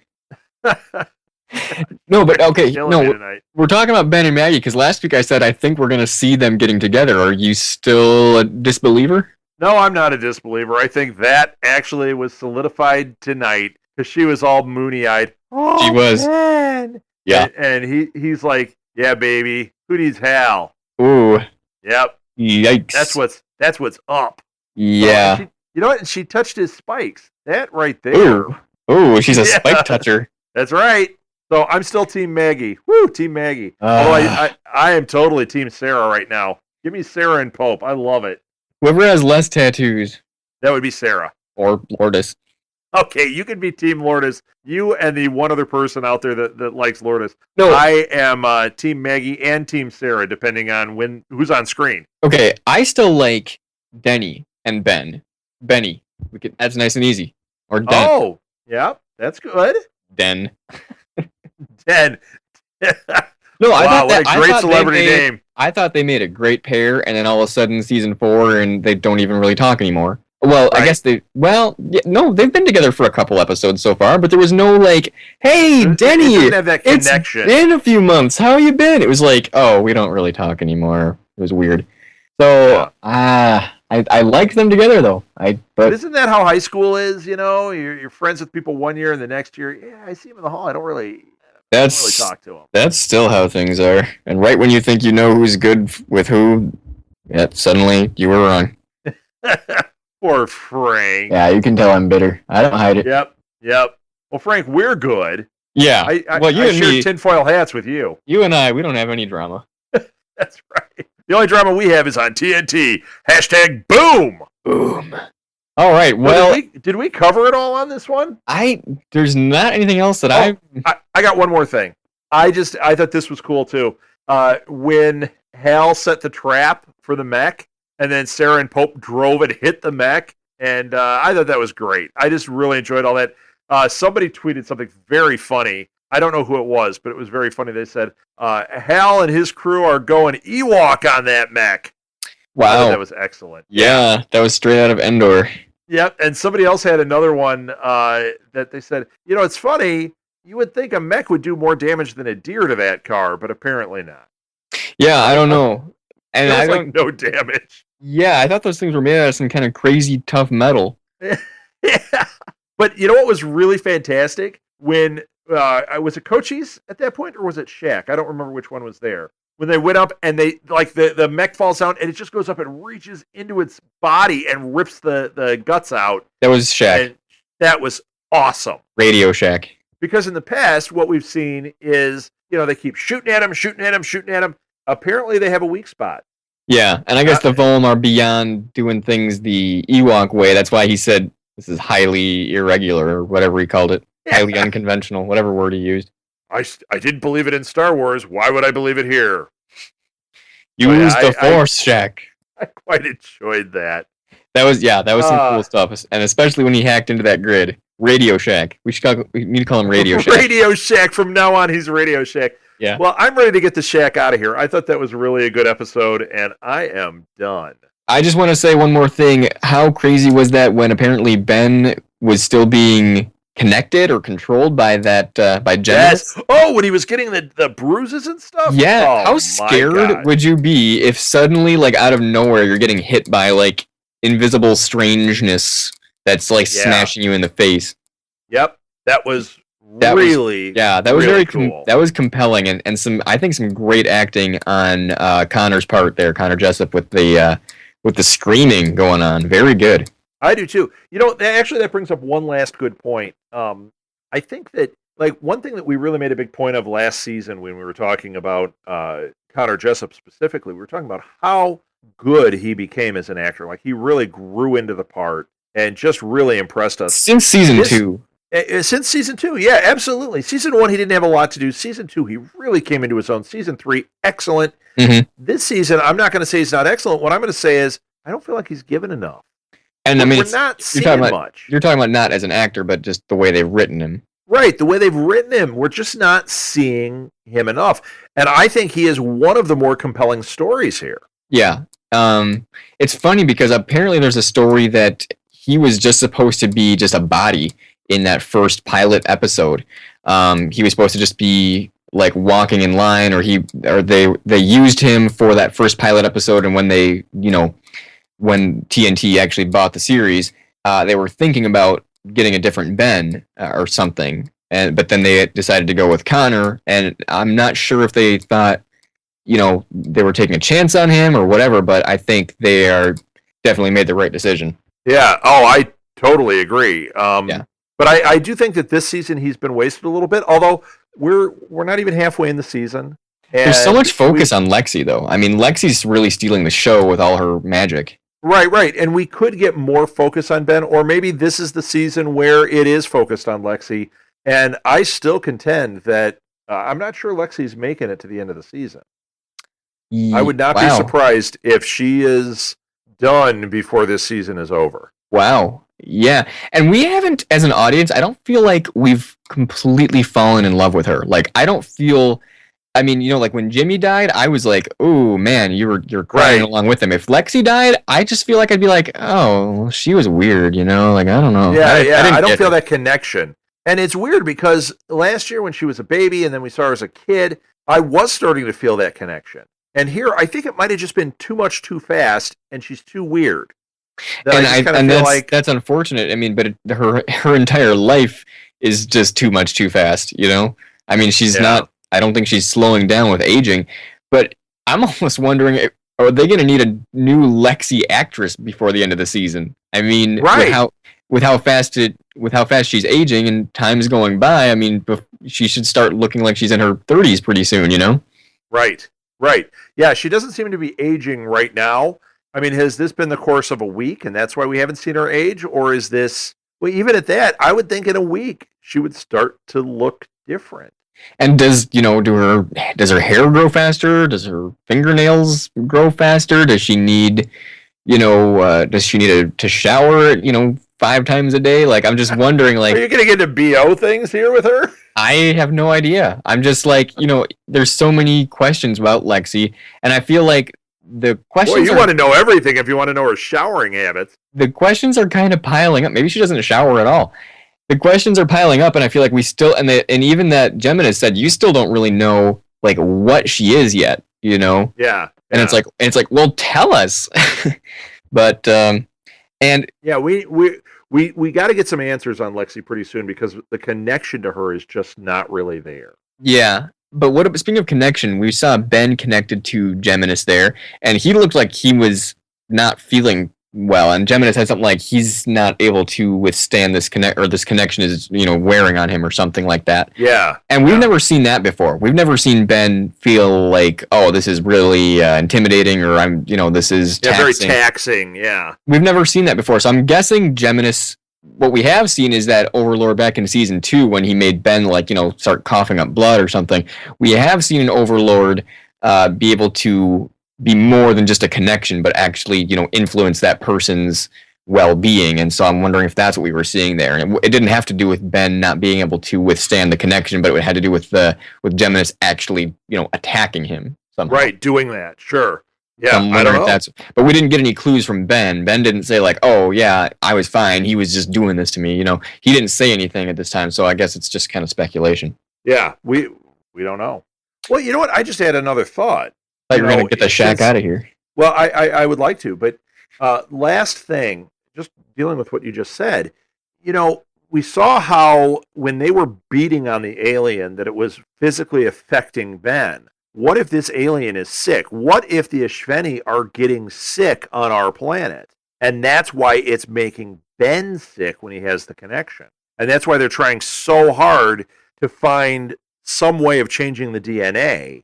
No, but okay. No, we're talking about Ben and Maggie because last week I said I think we're going to see them getting together. Are you still a disbeliever? No, I'm not a disbeliever. I think that actually was solidified tonight because she was all moony-eyed. Oh, she was. Man. Yeah. And he's like, yeah, baby. Who needs Hal? Ooh. Yep. Yikes. That's what's up. Yeah. You know what? She touched his spikes. That right there. Ooh, she's a spike toucher. That's right. So I'm still Team Maggie. Woo, Team Maggie. Although I am totally Team Sarah right now. Give me Sarah and Pope. I love it. Whoever has less tattoos. That would be Sarah. Or Lourdes. Okay, you can be Team Lourdes. You and the one other person out there that likes Lourdes. No. I am Team Maggie and Team Sarah, depending on who's on screen. Okay, I still like Denny and Benny. That's nice and easy. Or Den. Oh, yeah, that's good. Den. Den. No, I thought what a great celebrity name. I thought they made a great pair, and then all of a sudden, season 4, and they don't even really talk anymore. Well, right. I guess they've been together for a couple episodes so far, but there was no like, hey, Denny, it didn't have that connection. It's been a few months. How you been? It was like, oh, we don't really talk anymore. It was weird. So, I like them together though. But But isn't that how high school is? You know, you're friends with people one year, and the next year, yeah, I see him in the hall. I don't really that's talk to him. that's still how things are. And right when you think you know who's good with who, yeah, suddenly you were wrong. Poor Frank. Yeah, you can tell I'm bitter. I don't hide it. Yep. Well, Frank, we're good. Yeah. Well, you I and share me, tinfoil hats with you. you and I, we don't have any drama. That's right. The only drama we have is on TNT. Hashtag boom. Boom. All right. Well, did we cover it all on this one? There's not anything else that I got one more thing. I thought this was cool too. When Hal set the trap for the mech, and then Sarah and Pope drove and hit the mech, and I thought that was great. I just really enjoyed all that. Somebody tweeted something very funny. I don't know who it was, but it was very funny. They said, Hal and his crew are going Ewok on that mech. Wow. That was excellent. Yeah, that was straight out of Endor. Yep, and somebody else had another one that they said, it's funny, you would think a mech would do more damage than a deer to that car, but apparently not. Yeah, I don't know. And I don't, like no damage. Yeah, I thought those things were made out of some kind of crazy tough metal. Yeah. But you know what was really fantastic? When was it Cochise at that point, or was it Shaq? I don't remember which one was there. When they went up and they the mech falls down and it just goes up and reaches into its body and rips the guts out. That was Shaq. And that was awesome. Radio Shack. Because in the past, what we've seen is, they keep shooting at him. Apparently, they have a weak spot. Yeah, and I guess the Volm are beyond doing things the Ewok way. That's why he said this is highly irregular, or whatever he called it. Yeah. Highly unconventional, whatever word he used. I didn't believe it in Star Wars. Why would I believe it here? Use the Force, Shaq. I quite enjoyed that. That was some cool stuff, and especially when he hacked into that grid. Radio Shack. We need to call him Radio Shack. Radio Shack. From now on, he's Radio Shack. Yeah. Well, I'm ready to get the Shack out of here. I thought that was really a good episode, and I am done. I just want to say one more thing. How crazy was that when apparently Ben was still being connected or controlled by by Genesis? Yes. Oh, when he was getting the bruises and stuff? Yeah. Oh, how scared would you be if suddenly, out of nowhere, you're getting hit by, invisible strangeness that's, smashing you in the face? Yep. That was really very cool. That was compelling and some great acting on Connor's part there, Connor Jessup, with the screaming going on. Very good. I do too. Actually, that brings up one last good point. I think that one thing that we really made a big point of last season when we were talking about Connor Jessup specifically, we were talking about how good he became as an actor. He really grew into the part and just really impressed us. Since season 2. Since season 2, yeah, absolutely. Season 1, he didn't have a lot to do. Season 2, he really came into his own. Season 3, excellent. Mm-hmm. This season, I'm not going to say he's not excellent. What I'm going to say is, I don't feel like he's given enough. And we're not seeing much. You're talking about not as an actor, but just the way they've written him. Right, the way they've written him. We're just not seeing him enough. And I think he is one of the more compelling stories here. Yeah. It's funny because apparently there's a story that he was just supposed to be just a body in that first pilot episode. He was supposed to just be walking in line, or they used him for that first pilot episode, and when they, when TNT actually bought the series, they were thinking about getting a different Ben or something, but then they decided to go with Connor, and I'm not sure if they thought, they were taking a chance on him or whatever, but I think they are definitely made the right decision. Yeah. Oh, I totally agree. Yeah. But I do think that this season he's been wasted a little bit, although we're not even halfway in the season. There's so much focus on Lexi, though. I mean, Lexi's really stealing the show with all her magic. Right. And we could get more focus on Ben, or maybe this is the season where it is focused on Lexi. And I still contend that I'm not sure Lexi's making it to the end of the season. I would not be surprised if she is done before this season is over. Wow. Yeah. And we haven't, as an audience, I don't feel like we've completely fallen in love with her. I don't feel, I mean, when Jimmy died, I was like, oh man, you're crying along with him. If Lexi died, I just feel like I'd be like, oh, she was weird, I don't know. Yeah, I don't feel that connection. And it's weird because last year when she was a baby and then we saw her as a kid, I was starting to feel that connection. And here, I think it might have just been too much too fast, and she's too weird. That I And just kind of and feel like, that's unfortunate. I mean, but her entire life is just too much too fast. You know, I mean, she's yeah, not. I don't think she's slowing down with aging, but I'm almost wondering, are they going to need a new Lexi actress before the end of the season? I mean, right, with how fast she's aging and time's going by. I mean, she should start looking like she's in her 30s pretty soon. You know? right, right. Yeah, she doesn't seem to be aging right now. I mean, has this been the course of a week, and that's why we haven't seen her age, or is this? Well, even at that, I would think in a week she would start to look different. And does her hair grow faster? Does her fingernails grow faster? Does she need does she need to shower, 5 times a day? Like, I'm just wondering, Are like, you going to get into BO things here with her? I have no idea. I'm just like, there's so many questions about Lexi, and I feel like Boy, you want to know everything if you want to know her showering habits. the questions are kind of piling up. Maybe she doesn't shower at all. The questions are piling up, and I feel like we still, and even that Gemini said, you still don't really know like what she is yet, Yeah, and yeah. it's like, well, tell us. But and Yeah, we got to get some answers on Lexi pretty soon because the connection to her is just not really there. yeah, but speaking of connection, we saw Ben connected to Geminis there, and he looked like he was not feeling well. And Geminis had something like he's not able to withstand this connection is wearing on him or something like that. Yeah, And we've never seen that before. We've never seen Ben feel like, oh, this is really intimidating, or this is taxing. very taxing. Yeah, We've never seen that before. So I'm guessing Geminis. What we have seen is that Overlord back in season 2 when he made Ben start coughing up blood or something. We have seen an Overlord be able to be more than just a connection, but actually influence that person's well-being. And so I'm wondering if that's what we were seeing there. And it didn't have to do with Ben not being able to withstand the connection, but it had to do with Geminis actually attacking him somehow. right. Doing that, sure. Yeah, I'm I don't wondering know. if but we didn't get any clues from Ben. Ben didn't say like, "Oh yeah, I was fine. He was just doing this to me." He didn't say anything at this time. So I guess it's just kind of speculation. Yeah, we don't know. Well, you know what? I just had another thought. Like we're gonna get the shack out of here. Well, I would like to, but last thing, just dealing with what you just said, we saw how when they were beating on the alien that it was physically affecting Ben. What if this alien is sick? What if the Ashveni are getting sick on our planet? And that's why it's making Ben sick when he has the connection. And that's why they're trying so hard to find some way of changing the DNA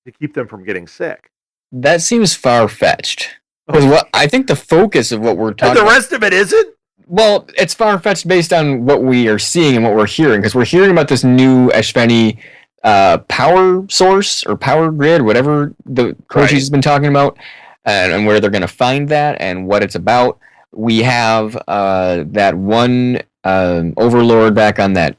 to keep them from getting sick. That seems far fetched. Because what I think the focus of what we're talking And the rest of it isn't? Well, it's far fetched based on what we are seeing and what we're hearing. Because we're hearing about this new Ashveni power source or power grid, whatever the coach has been talking about, and where they're going to find that and what it's about. We have that one overlord back on that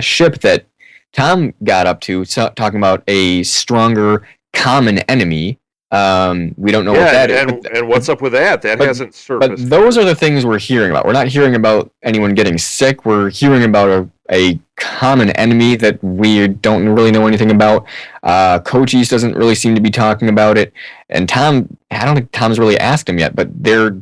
ship that Tom got up to, talking about a stronger common enemy. We don't know what that is. And what's up with that? That hasn't surfaced. But those are the things we're hearing about. We're not hearing about anyone getting sick. We're hearing about a common enemy that we don't really know anything about. Cochise doesn't really seem to be talking about it. And Tom, I don't think Tom's really asked him yet, but there's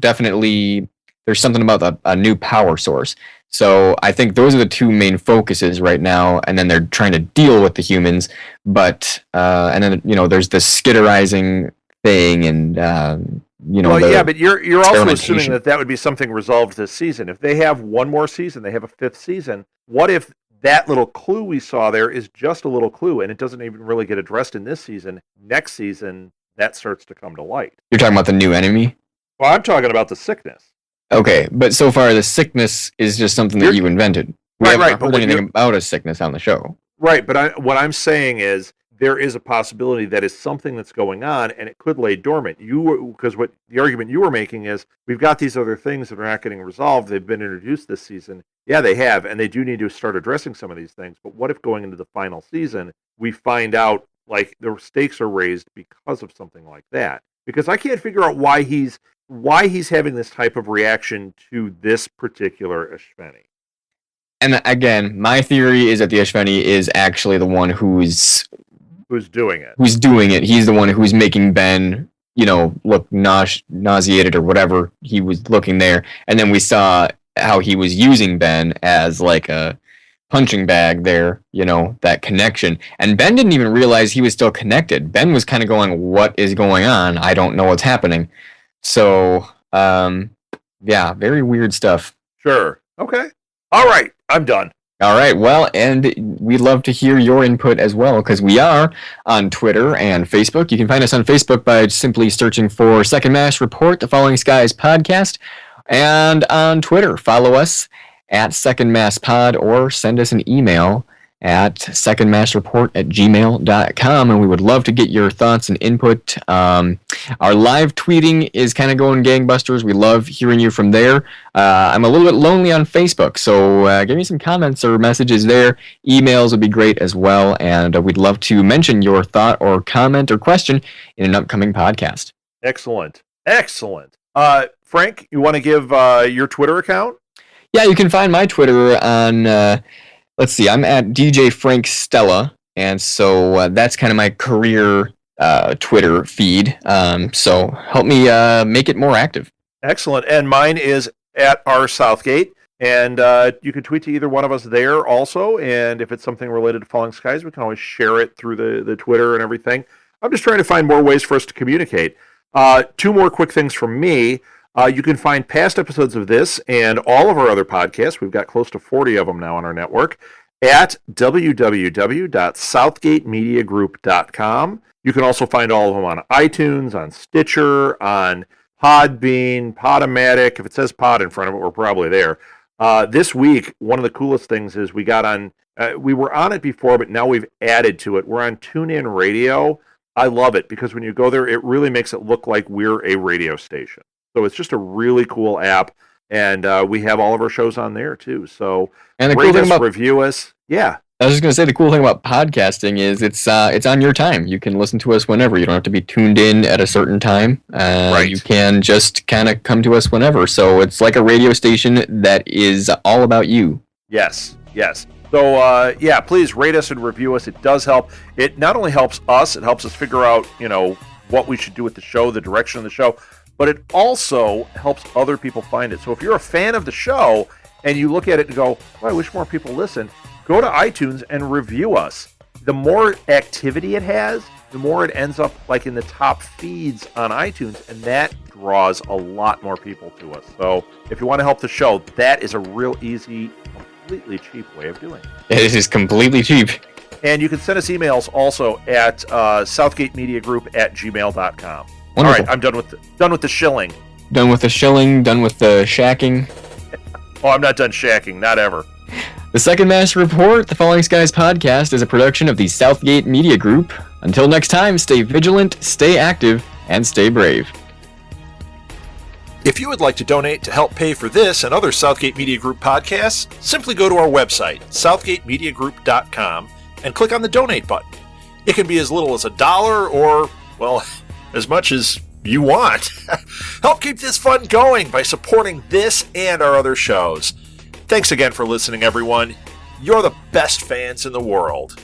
something about a new power source. So I think those are the two main focuses right now, and then they're trying to deal with the humans. But and then there's the skitterizing thing, and but you're also assuming that would be something resolved this season. If they have one more season, they have a 5th season. What if that little clue we saw there is just a little clue, and it doesn't even really get addressed in this season? Next season, that starts to come to light. You're talking about the new enemy? Well, I'm talking about the sickness. Okay, but so far the sickness is just something that you invented. We haven't heard anything about a sickness on the show. Right, but what I'm saying is there is a possibility that is something that's going on, and it could lay dormant. Because what the argument you were making is we've got these other things that are not getting resolved. They've been introduced this season. Yeah, they have, and they do need to start addressing some of these things. But what if going into the final season we find out like the stakes are raised because of something like that? Because I can't figure out why he's having this type of reaction to this particular Ashveni. And again, my theory is that the Ashveni is actually the one who's who's doing it. Who's doing it. He's the one who's making Ben, look nauseated or whatever he was looking there. And then we saw how he was using Ben as like a punching bag there, that connection. And Ben didn't even realize he was still connected. Ben was kind of going, what is going on? I don't know what's happening. So, yeah, very weird stuff. Sure. Okay. All right. I'm done. All right. Well, and we'd love to hear your input as well, because we are on Twitter and Facebook. You can find us on Facebook by simply searching for Second Mass Report, the Falling Skies podcast. And on Twitter, follow us at Second Mass Pod, or send us an email at secondmassreport@gmail.com, and we would love to get your thoughts and input. Our live tweeting is kind of going gangbusters. We love hearing you from there. I'm a little bit lonely on Facebook, so give me some comments or messages there. Emails would be great as well, and we'd love to mention your thought or comment or question in an upcoming podcast. Excellent. Frank, you want to give your Twitter account? Yeah, you can find my Twitter on, let's see, I'm at DJ Frank Stella, and so that's kind of my career Twitter feed. So help me make it more active. Excellent. And mine is at R Southgate, and you can tweet to either one of us there also, and if it's something related to Falling Skies, we can always share it through the Twitter and everything. I'm just trying to find more ways for us to communicate. Two more quick things from me. You can find past episodes of this and all of our other podcasts. We've got close to 40 of them now on our network at www.southgatemediagroup.com. You can also find all of them on iTunes, on Stitcher, on Podbean, Podomatic. If it says Pod in front of it, we're probably there. This week, one of the coolest things is we got on, we were on it before, but now we've added to it. We're on TuneIn Radio. I love it because when you go there, it really makes it look like we're a radio station. So it's just a really cool app, and we have all of our shows on there too. So and the cool thing about review us, yeah. I was just gonna say the cool thing about podcasting is it's on your time. You can listen to us whenever. You don't have to be tuned in at a certain time. Right. You can just kind of come to us whenever. So it's like a radio station that is all about you. Yes. So yeah, please rate us and review us. It does help. It not only helps us, it helps us figure out what we should do with the show, the direction of the show. But it also helps other people find it. So if you're a fan of the show and you look at it and go, I wish more people listened, go to iTunes and review us. The more activity it has, the more it ends up like in the top feeds on iTunes, and that draws a lot more people to us. So if you want to help the show, that is a real easy, completely cheap way of doing it. It is completely cheap. And you can send us emails also at southgatemediagroup@gmail.com. Wonderful. All right, I'm done with the shilling. Done with the shilling, done with the shacking. Oh, I'm not done shacking, not ever. The Second Mass Report, the Falling Skies podcast, is a production of the Southgate Media Group. Until next time, stay vigilant, stay active, and stay brave. If you would like to donate to help pay for this and other Southgate Media Group podcasts, simply go to our website, southgatemediagroup.com, and click on the donate button. It can be as little as $1 or, well, as much as you want. Help keep this fun going by supporting this and our other shows. Thanks again for listening, everyone. You're the best fans in the world.